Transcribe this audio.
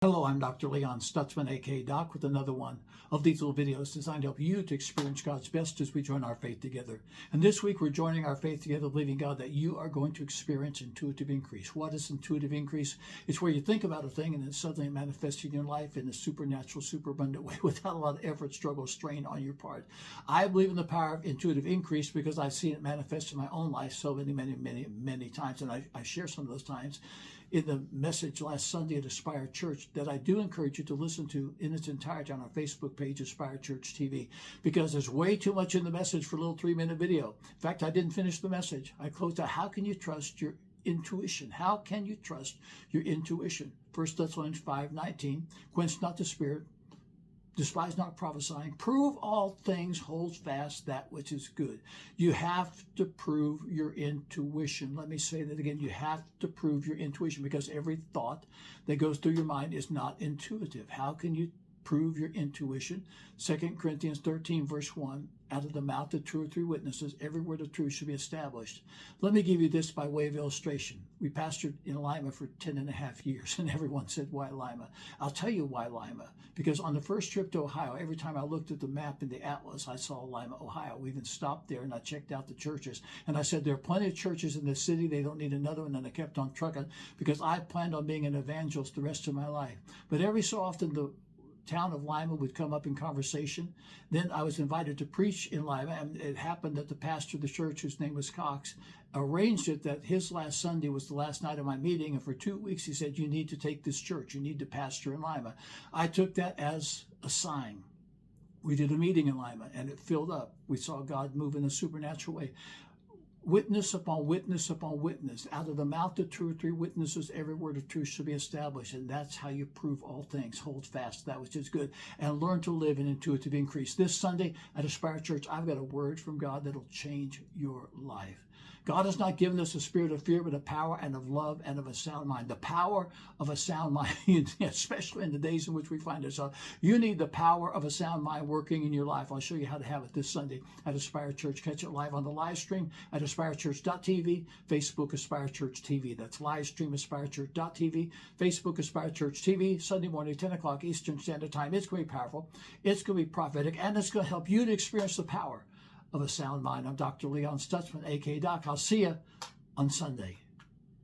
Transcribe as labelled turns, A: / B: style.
A: Hello, I'm Dr. Leon Stutzman, aka Doc, with another one of these little videos designed to help you to experience God's best as we join our faith together. And this week we're joining our faith together, believing God that you are going to experience intuitive increase. What is intuitive increase? It's where you think about a thing and then suddenly it manifests in your life in a supernatural, superabundant way without a lot of effort, struggle, strain on your part. I believe in the power of intuitive increase because I've seen it manifest in my own life so many times, and I share some of those times in the message last Sunday at Aspire Church that I do encourage you to listen to in its entirety on our Facebook page, Aspire Church TV, because there's way too much in the message for a little 3-minute video. In fact, I didn't finish the message. I closed out, how can you trust your intuition? How can you trust your intuition? 1 Thessalonians 5:19, quench not the spirit, despise not prophesying, prove all things, hold fast that which is good. You have to prove your intuition. Let me say that again. You have to prove your intuition because every thought that goes through your mind is not intuitive. How can you prove your intuition? 2 Corinthians 13, verse 1, out of the mouth of 2 or 3 witnesses, every word of truth should be established. Let me give you this by way of illustration. We pastored in Lima for 10.5 years, and everyone said, why Lima? I'll tell you why Lima. Because on the first trip to Ohio, every time I looked at the map in the atlas, I saw Lima, Ohio. We even stopped there, and I checked out the churches. And I said, there are plenty of churches in this city. They don't need another one. And I kept on trucking because I planned on being an evangelist the rest of my life. But every so often, the town of Lima would come up in conversation. Then I was invited to preach in Lima, and it happened that the pastor of the church, whose name was Cox, arranged it that his last Sunday was the last night of my meeting, and for 2 weeks he said, you need to take this church, you need to pastor in Lima. I took that as a sign. We did a meeting in Lima, and it filled up. We saw God move in a supernatural way. Witness upon witness upon witness. Out of the mouth of 2 or 3 witnesses, every word of truth should be established. And that's how you prove all things. Hold fast that which is good. And learn to live in intuitive increase. This Sunday at Aspire Church, I've got a word from God that'll change your life. God has not given us a spirit of fear, but a power and of love and of a sound mind. The power of a sound mind, especially in the days in which we find ourselves. You need the power of a sound mind working in your life. I'll show you how to have it this Sunday at Aspire Church. Catch it live on the live stream at aspirechurch.tv, Facebook Aspire Church TV. That's live stream aspirechurch.tv, Facebook Aspire Church TV, Sunday morning, 10 o'clock Eastern Standard Time. It's going to be powerful. It's going to be prophetic, and it's going to help you to experience the power of a sound mind. I'm Dr. Leon Stutzman, aka Doc. I'll see you on Sunday.